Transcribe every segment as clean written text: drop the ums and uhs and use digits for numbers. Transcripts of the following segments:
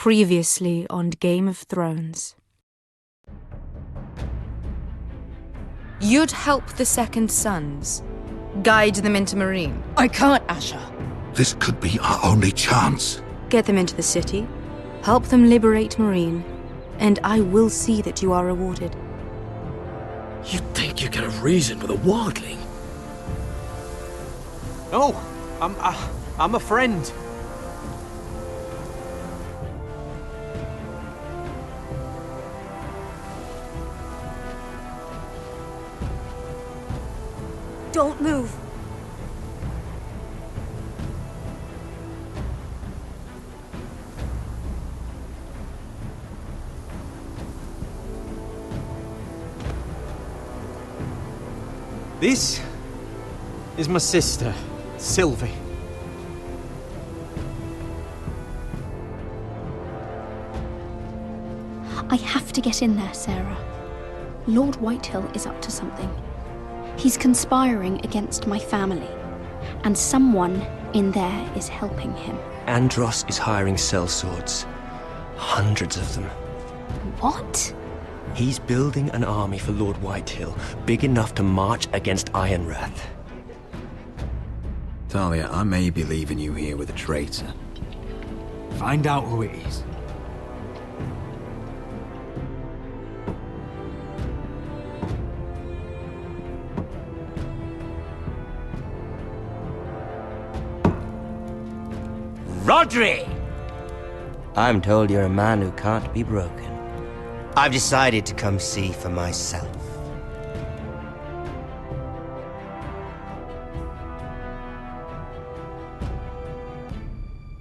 Previously on Game of Thrones. You'd help the Second Sons. Guide them into Meereen. I can't, Asha. This could be our only chance. Get them into the city. Help them liberate Meereen. And I will see that you are rewarded. You think you get a reason with a wildling? Oh, I'm a friend. Don't move. This is my sister, Sylvie. I have to get in there, Sarah. Lord Whitehill is up to something. He's conspiring against my family, and someone in there is helping him. Andros is hiring sellswords. Hundreds of them. What? He's building an army for Lord Whitehill, big enough to march against Ironrath. Talia, I may be leaving you here with a traitor. Find out who it is. Rodri! I'm told you're a man who can't be broken. I've decided to come see for myself.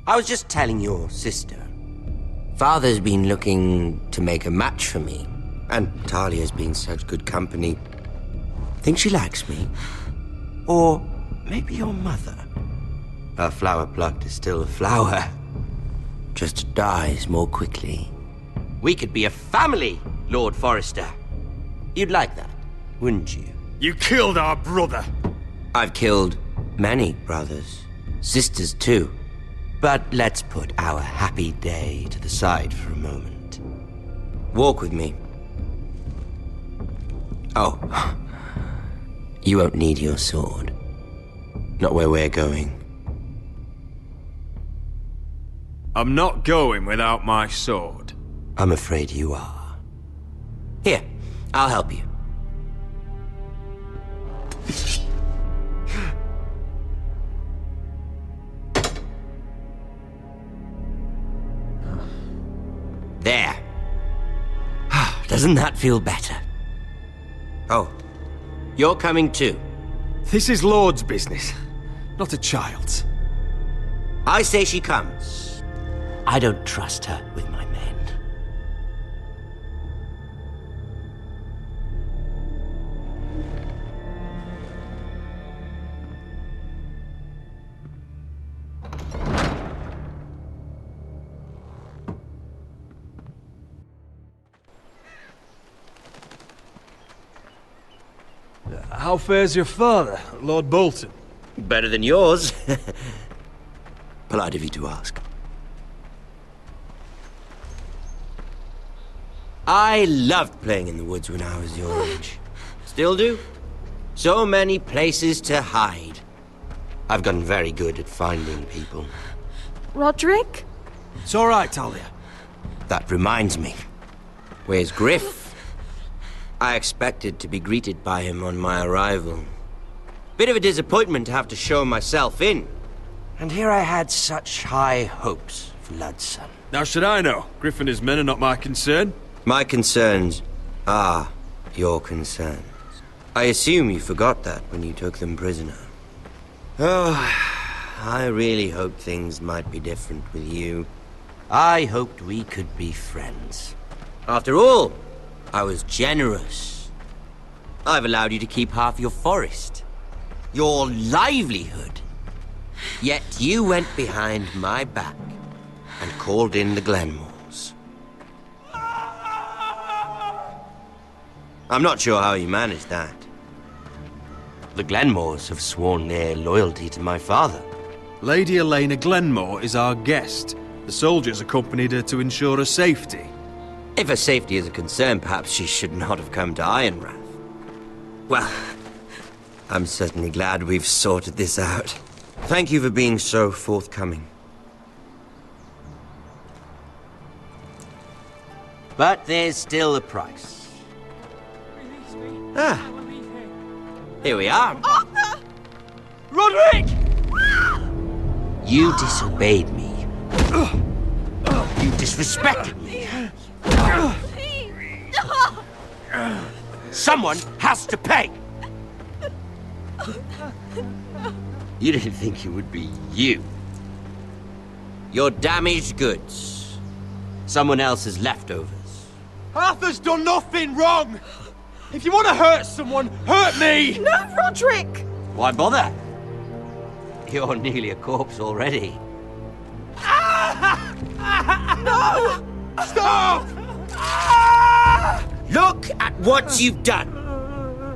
I was just telling your sister. Father's been looking to make a match for me, and Talia's been such good company. Think she likes me? Or maybe your mother? A flower plucked is still a flower. Just dies more quickly. We could be a family, Lord Forrester. You'd like that, wouldn't you? You killed our brother! I've killed many brothers. Sisters, too. But let's put our happy day to the side for a moment. Walk with me. Oh. You won't need your sword. Not where we're going. I'm not going without my sword. I'm afraid you are. Here, I'll help you. There. Doesn't that feel better? Oh, you're coming too. This is Lord's business, not a child's. I say she comes. I don't trust her with my men. How fares your father, Lord Bolton? Better than yours. Polite of you to ask. I loved playing in the woods when I was your age. Still do. So many places to hide. I've gotten very good at finding people. Roderick? It's all right, Talia. That reminds me. Where's Griff? I expected to be greeted by him on my arrival. Bit of a disappointment to have to show myself in. And here I had such high hopes for Ludson. Now should I know? Griff and his men are not my concern. My concerns are your concerns. I assume you forgot that when you took them prisoner. Oh, I really hoped things might be different with you. I hoped we could be friends. After all, I was generous. I've allowed you to keep half your forest. Your livelihood. Yet you went behind my back and called in the Glenmores. I'm not sure how you managed that. The Glenmores have sworn their loyalty to my father. Lady Elena Glenmore is our guest. The soldiers accompanied her to ensure her safety. If her safety is a concern, perhaps she should not have come to Ironrath. Well, I'm certainly glad we've sorted this out. Thank you for being so forthcoming. But there's still a price. Ah, here we are. Arthur! Roderick! You disobeyed me. You disrespected me. Someone has to pay! You didn't think it would be you. Your damaged goods. Someone else's leftovers. Arthur's done nothing wrong! If you want to hurt someone, hurt me! No, Roderick! Why bother? You're nearly a corpse already. No! Stop! Look at what you've done!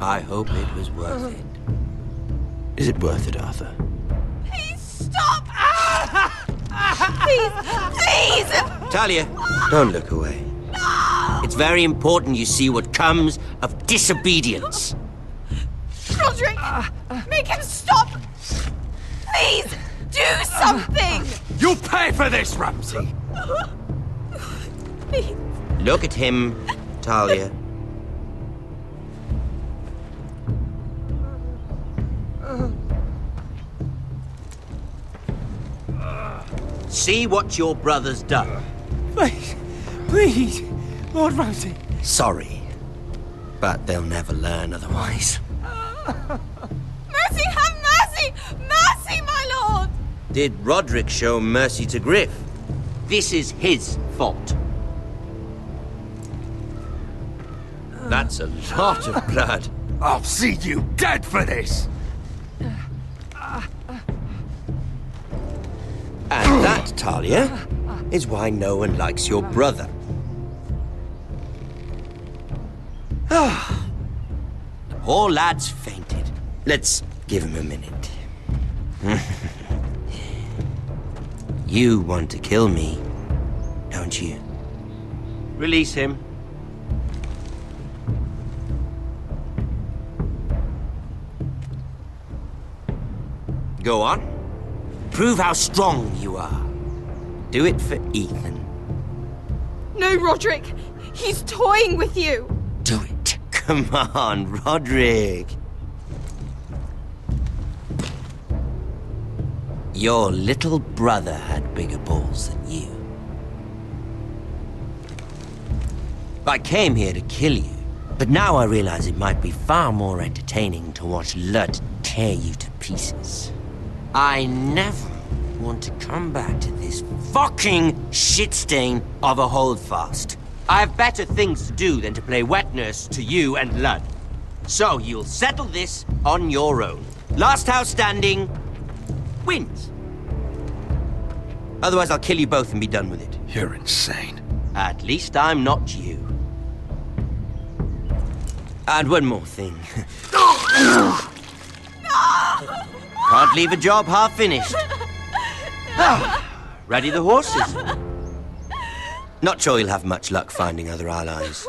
I hope it was worth it. Is it worth it, Arthur? Please stop! Please! Please! Talia, don't look away. It's very important you see what comes of disobedience. Roderick! Make him stop! Please! Do something! You'll pay for this, Ramsay! Please. Look at him, Talia. See what your brother's done. Please, please, Lord Ramsay. Sorry, but they'll never learn otherwise. Mercy, have mercy! Mercy, my lord! Did Roderick show mercy to Griff? This is his fault. That's a lot of blood. I'll see you dead for this! And that, Talia, is why no one likes your brother. The poor lad's fainted. Let's give him a minute. You want to kill me, don't you? Release him. Go on. Prove how strong you are. Do it for Ethan. No, Roderick! He's toying with you! Do it. Come on, Roderick. Your little brother had bigger balls than you. I came here to kill you, but now I realize it might be far more entertaining to watch Lud tear you to pieces. I never want to come back to this fucking shit stain of a holdfast. I have better things to do than to play wet nurse to you and Lud. So you'll settle this on your own. Last house standing wins. Otherwise I'll kill you both and be done with it. You're insane. At least I'm not you. And one more thing. Can't leave a job half finished. Ready the horses? Not sure you'll have much luck finding other allies.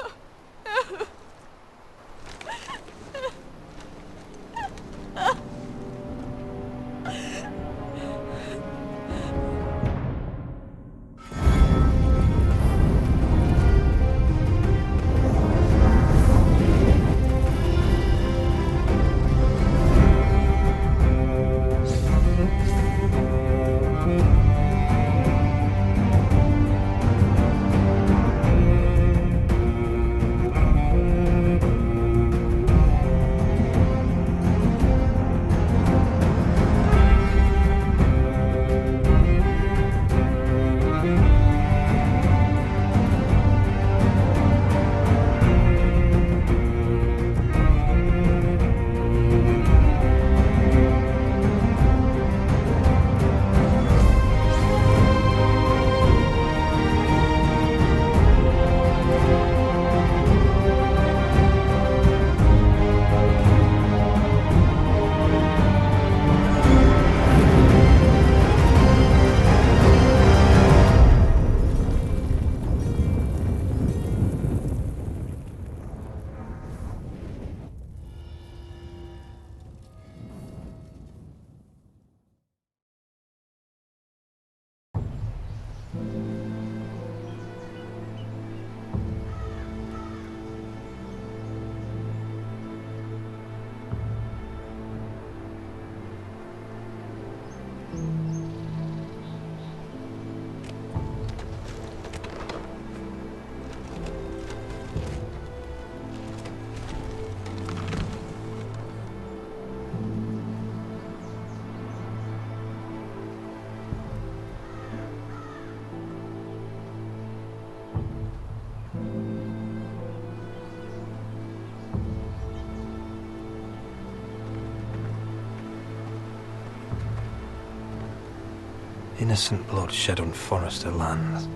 Innocent blood shed on Forrester lands.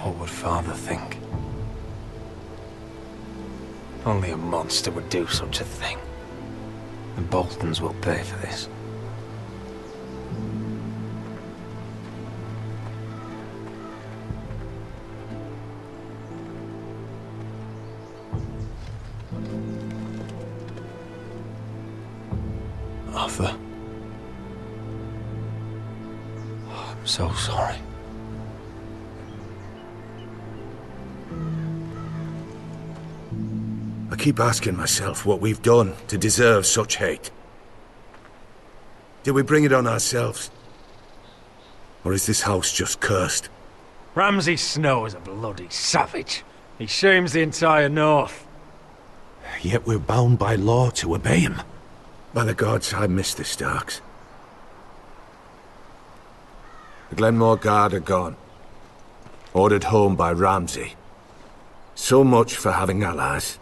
What would Father think? Only a monster would do such a thing. The Boltons will pay for this. Arthur. I'm so sorry. I keep asking myself what we've done to deserve such hate. Did we bring it on ourselves? Or is this house just cursed? Ramsay Snow is a bloody savage. He shames the entire North. Yet we're bound by law to obey him. By the gods, I miss the Starks. The Glenmore Guard are gone. Ordered home by Ramsay. So much for having allies.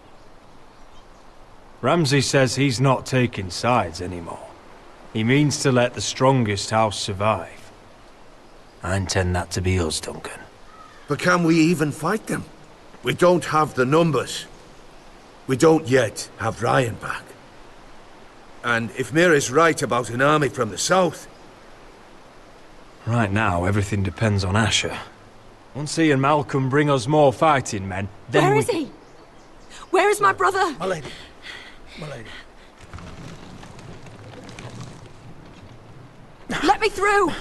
Ramsay says he's not taking sides anymore. He means to let the strongest house survive. I intend that to be us, Duncan. But can we even fight them? We don't have the numbers. We don't yet have Ryan back. And if Mira's right about an army from the south... Right now, everything depends on Asher. Once he and Malcolm bring us more fighting men, then Where is he? Where is my brother? My lady. My lady. Let me through!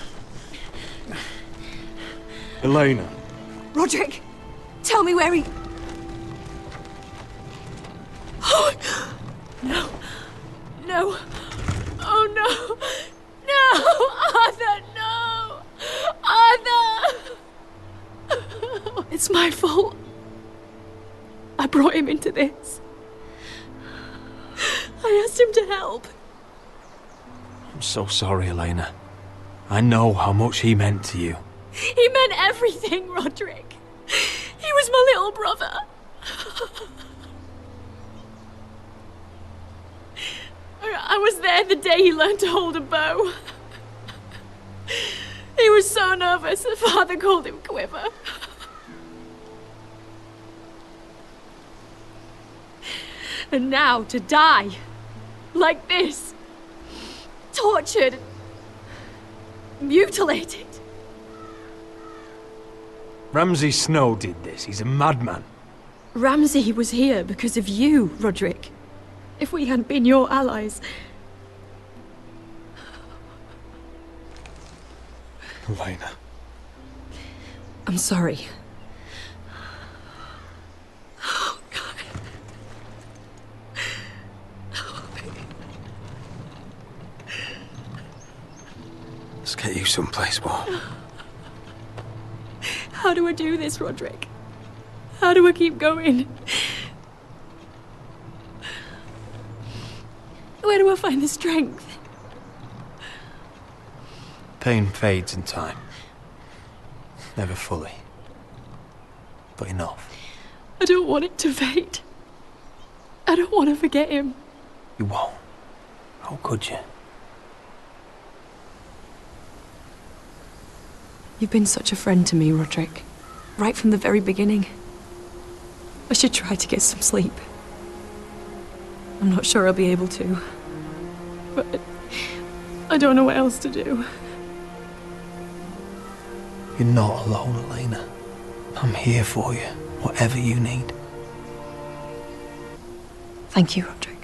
Elena. Roderick, tell me where he... Oh, no. No. Oh, no. No! Arthur, no! Arthur! It's my fault. I brought him into this. I asked him to help. I'm so sorry, Elena. I know how much he meant to you. He meant everything, Roderick. He was my little brother. I was there the day he learned to hold a bow. He was so nervous that Father called him Quiver. And now to die like this, tortured, mutilated. Ramsay Snow did this. He's a madman. Ramsay was here because of you, Roderick. If we hadn't been your allies... Elena. I'm sorry. Oh, God. Let's get you someplace warm. How do I do this, Roderick? How do I keep going? Where do I find the strength? Pain fades in time. Never fully. But enough. I don't want it to fade. I don't want to forget him. You won't. How could you? You've been such a friend to me, Roderick. Right from the very beginning. I should try to get some sleep. I'm not sure I'll be able to. But I don't know what else to do. You're not alone, Elena. I'm here for you, whatever you need. Thank you, Roderick.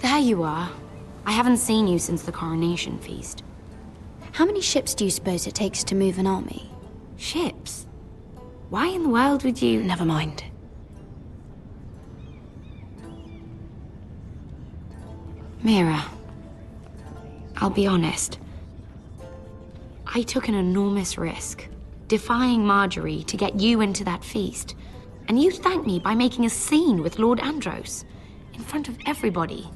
There you are. I haven't seen you since the coronation feast. How many ships do you suppose it takes to move an army? Ships? Why in the world would you... Never mind. Mira, I'll be honest. I took an enormous risk, defying Marjorie to get you into that feast. And you thanked me by making a scene with Lord Andros, in front of everybody.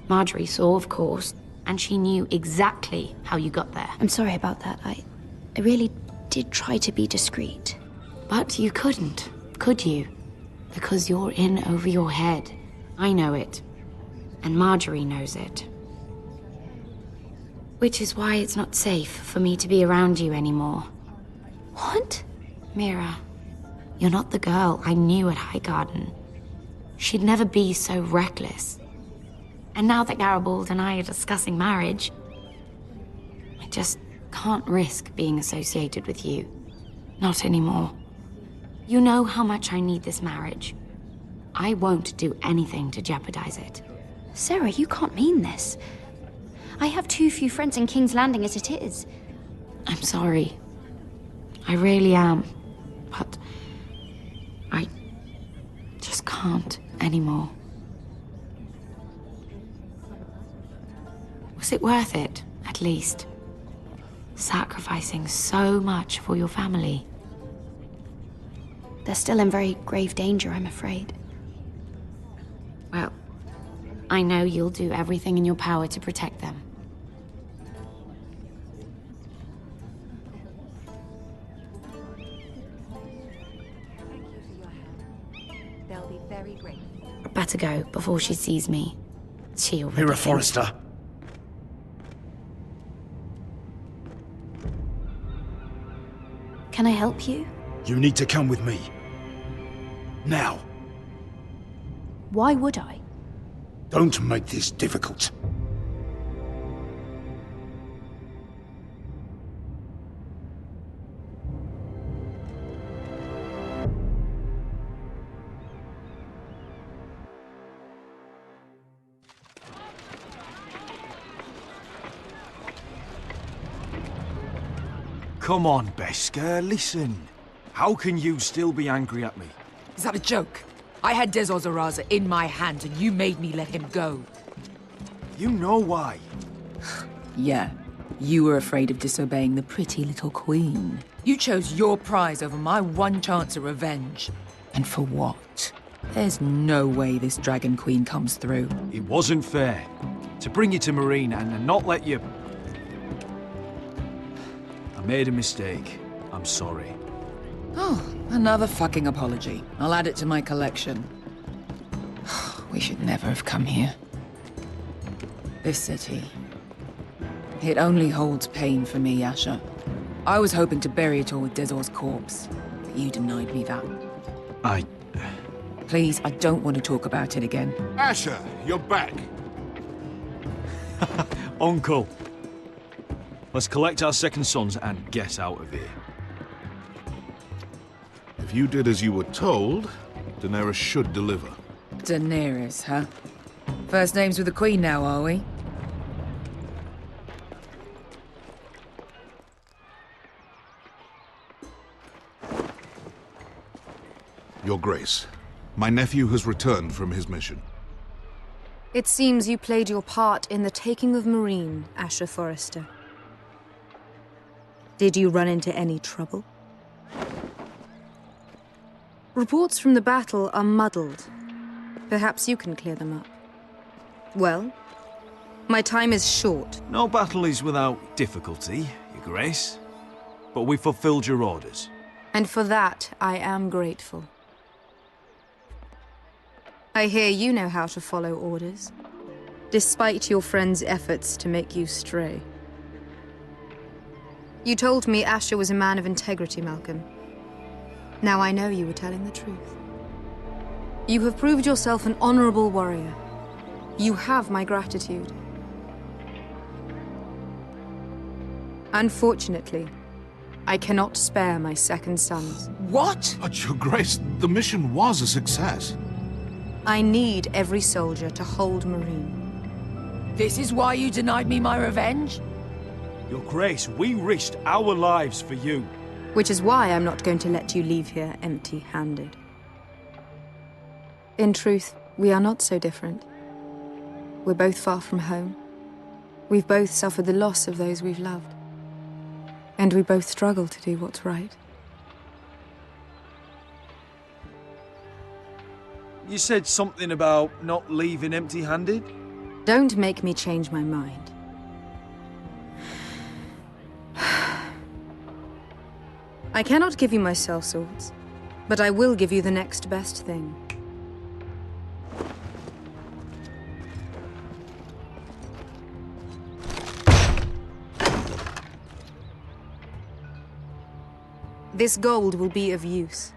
Marjorie saw, of course, and she knew exactly how you got there. I'm sorry about that. I really did try to be discreet. But you couldn't, could you? Because you're in over your head. I know it. And Marjorie knows it. Which is why it's not safe for me to be around you anymore. What? Mira, you're not the girl I knew at Highgarden. She'd never be so reckless. And now that Garibald and I are discussing marriage, I just can't risk being associated with you. Not anymore. You know how much I need this marriage. I won't do anything to jeopardize it. Sarah, you can't mean this. I have too few friends in King's Landing as it is. I'm sorry. I really am. But I just can't anymore. Was it worth it, at least? Sacrificing so much for your family? They're still in very grave danger, I'm afraid. Well, I know you'll do everything in your power to protect them. They'll be very grateful. Better go before she sees me. She'll Mira Forrester. Can I help you? You need to come with me. Now. Why would I? Don't make this difficult. Come on, Beskar, listen. How can you still be angry at me? Is that a joke? I had Dezor Zaraza in my hand and you made me let him go. You know why. Yeah, you were afraid of disobeying the pretty little queen. You chose your prize over my one chance of revenge. And for what? There's no way this Dragon Queen comes through. It wasn't fair. To bring you to Marine and not let you... I made a mistake. I'm sorry. Oh, another fucking apology. I'll add it to my collection. We should never have come here. This city. It only holds pain for me, Asher. I was hoping to bury it all with Dezor's corpse, but you denied me that. Please, I don't want to talk about it again. Asher, you're back. Uncle. Let's collect our second sons and get out of here. If you did as you were told, Daenerys should deliver. Daenerys, huh? First names with the Queen now, are we? Your Grace, my nephew has returned from his mission. It seems you played your part in the taking of Marine, Asher Forrester. Did you run into any trouble? Reports from the battle are muddled. Perhaps you can clear them up. Well, my time is short. No battle is without difficulty, Your Grace. But we fulfilled your orders. And for that, I am grateful. I hear you know how to follow orders, despite your friend's efforts to make you stray. You told me Asher was a man of integrity, Malcolm. Now I know you were telling the truth. You have proved yourself an honorable warrior. You have my gratitude. Unfortunately, I cannot spare my second sons. What? But Your Grace, the mission was a success. I need every soldier to hold Marine. This is why you denied me my revenge? Your Grace, we risked our lives for you. Which is why I'm not going to let you leave here empty-handed. In truth, we are not so different. We're both far from home. We've both suffered the loss of those we've loved. And we both struggle to do what's right. You said something about not leaving empty-handed? Don't make me change my mind. I cannot give you my sellswords, but I will give you the next best thing. This gold will be of use.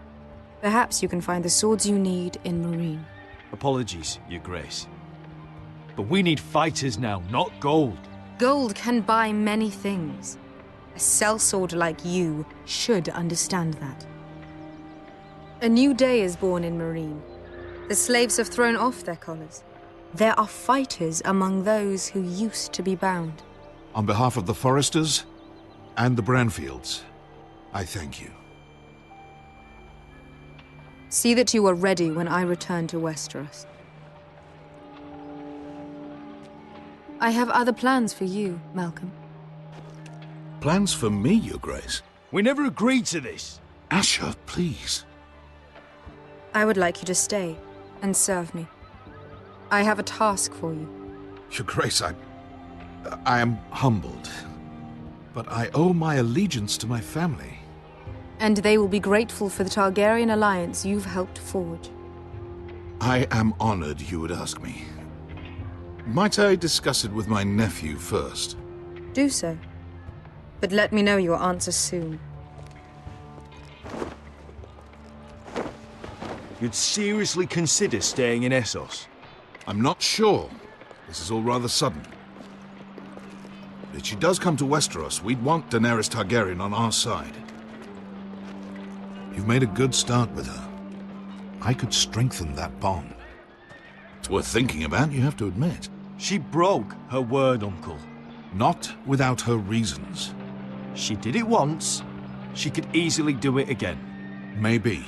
Perhaps you can find the swords you need in Marine. Apologies, Your Grace. But we need fighters now, not gold. Gold can buy many things. A sellsword like you should understand that. A new day is born in Marine. The slaves have thrown off their collars. There are fighters among those who used to be bound. On behalf of the Forresters and the Branfields, I thank you. See that you are ready when I return to Westeros. I have other plans for you, Malcolm. Plans for me, Your Grace? We never agreed to this. Asher, please. I would like you to stay and serve me. I have a task for you. Your Grace, I am humbled. But I owe my allegiance to my family. And they will be grateful for the Targaryen alliance you've helped forge. I am honored you would ask me. Might I discuss it with my nephew first? Do so. But let me know your answer soon. You'd seriously consider staying in Essos? I'm not sure. This is all rather sudden. But if she does come to Westeros, we'd want Daenerys Targaryen on our side. You've made a good start with her. I could strengthen that bond. It's worth thinking about, you have to admit. She broke her word, Uncle. Not without her reasons. She did it once. She could easily do it again. Maybe.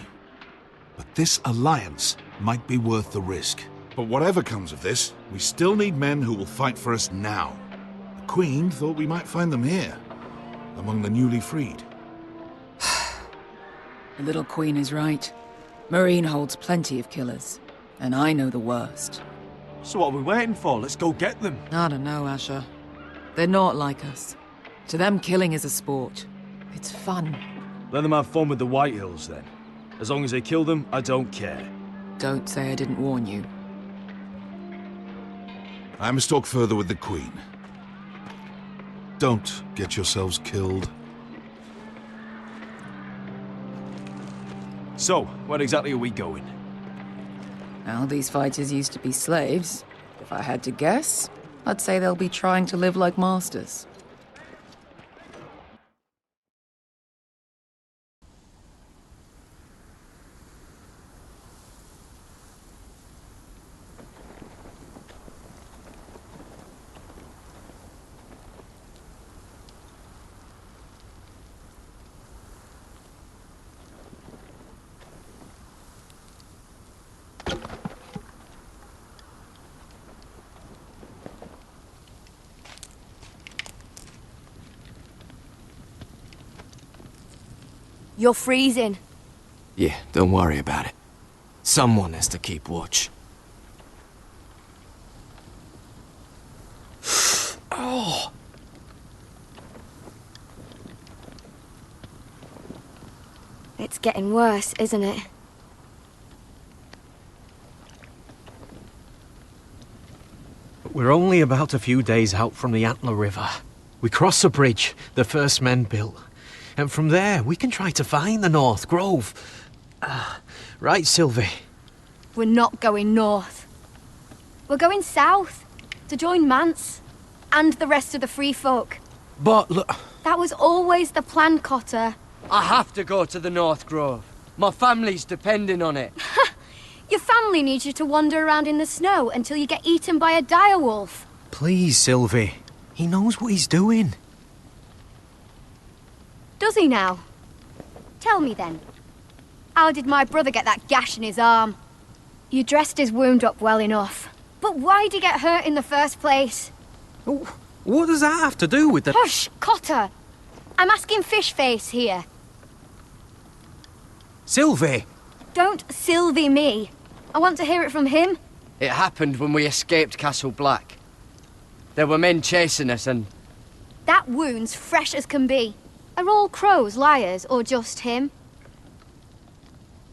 But this alliance might be worth the risk. But whatever comes of this, we still need men who will fight for us now. The Queen thought we might find them here, among the newly freed. The little queen is right. Marine holds plenty of killers, and I know the worst. So what are we waiting for? Let's go get them. I don't know, Asher. They're not like us. To them, killing is a sport. It's fun. Let them have fun with the Whitehills, then. As long as they kill them, I don't care. Don't say I didn't warn you. I must talk further with the Queen. Don't get yourselves killed. So, where exactly are we going? Now, these fighters used to be slaves. If I had to guess, I'd say they'll be trying to live like masters. You're freezing. Yeah, don't worry about it. Someone has to keep watch. Oh! It's getting worse, isn't it? We're only about a few days out from the Antler River. We cross a bridge the first men built. And from there, we can try to find the North Grove. Right, Sylvie? We're not going north. We're going south, to join Mance, and the rest of the free folk. But look... That was always the plan, Cotter. I have to go to the North Grove. My family's depending on it. Your family needs you to wander around in the snow until you get eaten by a direwolf. Please, Sylvie. He knows what he's doing. Does he now? Tell me then. How did my brother get that gash in his arm? You dressed his wound up well enough. But why'd he get hurt in the first place? What does that have to do with the... Hush, Cotter! I'm asking Fishface here. Sylvie! Don't Sylvie me. I want to hear it from him. It happened when we escaped Castle Black. There were men chasing us and... That wound's fresh as can be. Are all crows liars, or just him?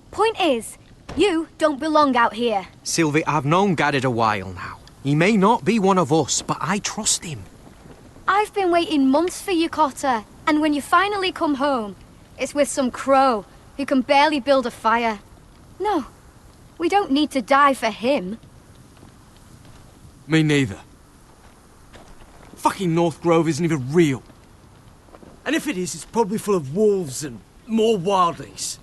Point is, you don't belong out here. Sylvie, I've known Garrett a while now. He may not be one of us, but I trust him. I've been waiting months for you, Cotter. And when you finally come home, it's with some crow who can barely build a fire. No, we don't need to die for him. Me neither. Fucking North Grove isn't even real. And if it is, it's probably full of wolves and more wildlings.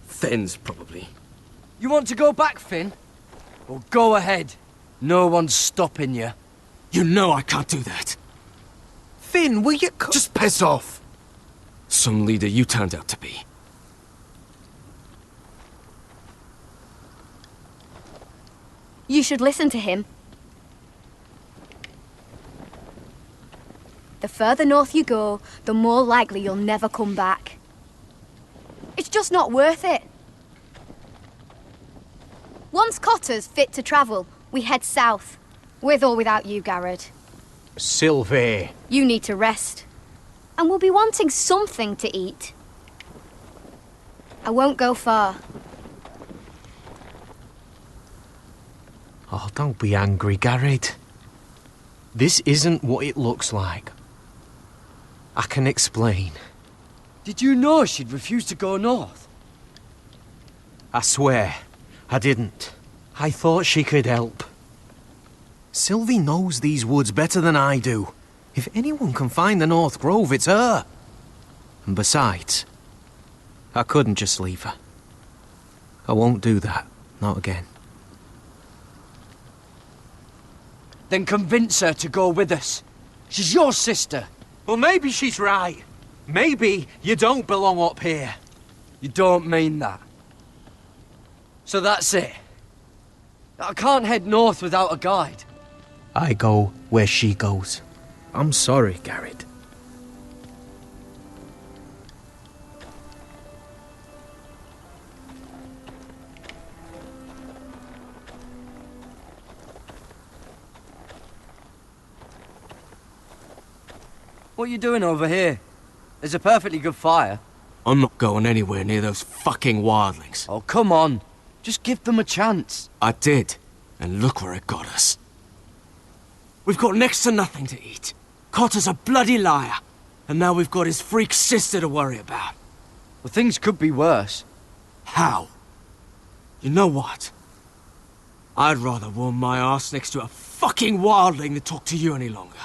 Thens, probably. You want to go back, Finn? Well, go ahead. No one's stopping you. You know I can't do that. Finn, will you... Just piss off. Some leader you turned out to be. You should listen to him. The further north you go, the more likely you'll never come back. It's just not worth it. Once Cotter's fit to travel, we head south. With or without you, Garrett. Sylvie. You need to rest. And we'll be wanting something to eat. I won't go far. Oh, don't be angry, Garrett. This isn't what it looks like. I can explain. Did you know she'd refuse to go north? I swear, I didn't. I thought she could help. Sylvie knows these woods better than I do. If anyone can find the North Grove, it's her. And besides, I couldn't just leave her. I won't do that. Not again. Then convince her to go with us. She's your sister. Well, maybe she's right. Maybe you don't belong up here. You don't mean that. So that's it. I can't head north without a guide. I go where she goes. I'm sorry, Garrett. What are you doing over here? There's a perfectly good fire. I'm not going anywhere near those fucking wildlings. Oh, come on. Just give them a chance. I did, and look where it got us. We've got next to nothing to eat. Cotter's a bloody liar, and now we've got his freak sister to worry about. Well, things could be worse. How? You know what? I'd rather warm my arse next to a fucking wildling than talk to you any longer.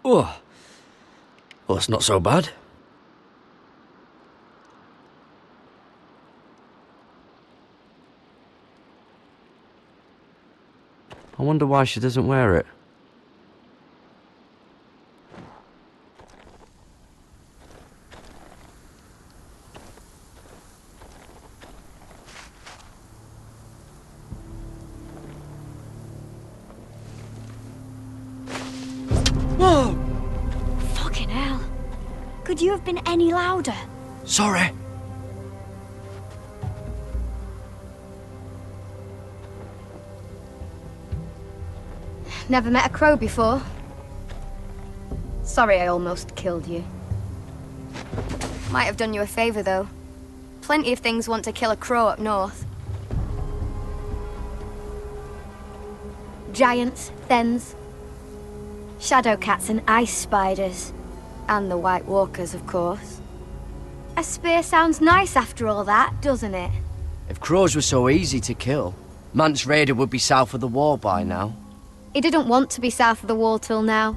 Oh, well, it's not so bad. I wonder why she doesn't wear it. Whoa! Fucking hell. Could you have been any louder? Sorry. Never met a crow before. Sorry I almost killed you. Might have done you a favor, though. Plenty of things want to kill a crow up north. Giants, thens, shadow cats and ice spiders. And the White Walkers, of course. A spear sounds nice after all that, doesn't it? If crows were so easy to kill, Mance Rayder would be south of the wall by now. He didn't want to be south of the wall till now.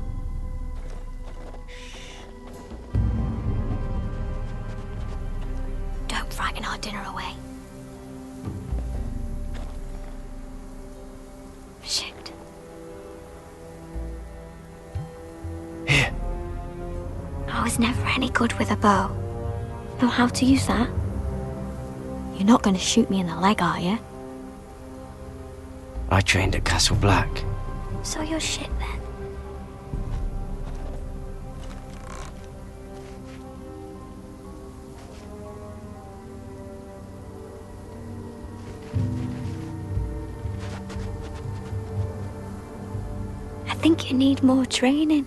Don't frighten our dinner away. Shit. Here. I was never any good with a bow. Know how to use that? You're not going to shoot me in the leg, are you? I trained at Castle Black. So you're shit then. I think you need more training.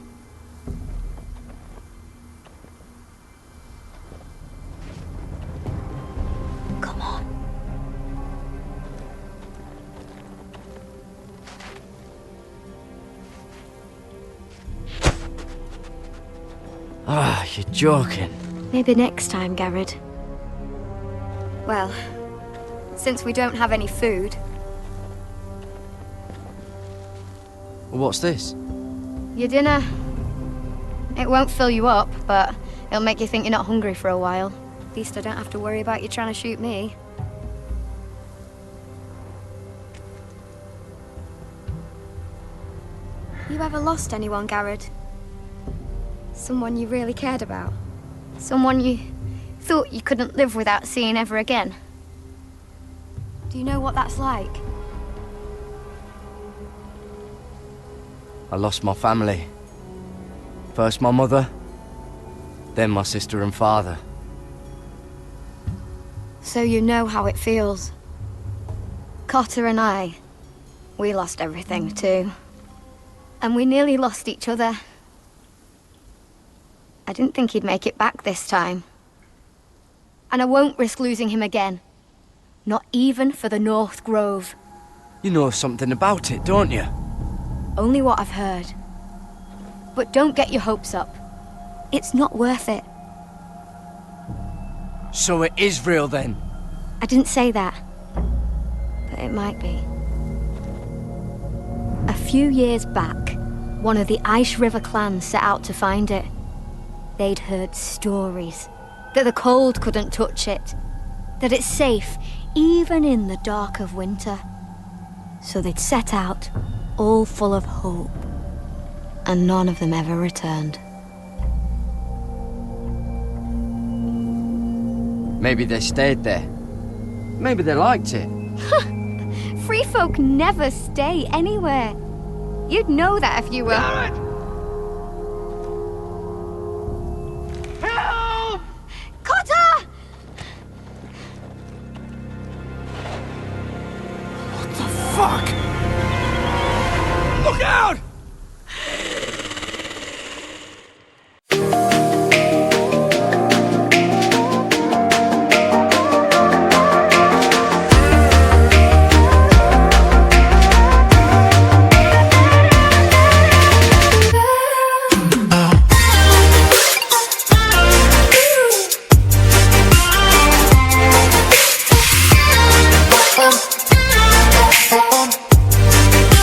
Come on. Ah, you're joking. Maybe next time, Garrett. Well, since we don't have any food, What's this? your dinner. It won't fill you up, but it'll make you think you're not hungry for a while. At least I don't have to worry about you trying to shoot me. You ever lost anyone, Garrett? Someone you really cared about? Someone you thought you couldn't live without seeing ever again? Do you know what that's like? I lost my family. First my mother, then my sister and father. So you know how it feels. Cotter and I, we lost everything too. And we nearly lost each other. I didn't think he'd make it back this time. And I won't risk losing him again. Not even for the North Grove. You know something about it, don't you? Only what I've heard. But don't get your hopes up. It's not worth it. So it is real then? I didn't say that. But it might be. A few years back, one of the Ice River clans set out to find it. They'd heard stories that the cold couldn't touch it, that it's safe even in the dark of winter. So they'd set out, all full of hope, and none of them ever returned. Maybe they stayed there. Maybe they liked it. Free folk never stay anywhere. You'd know that if you were...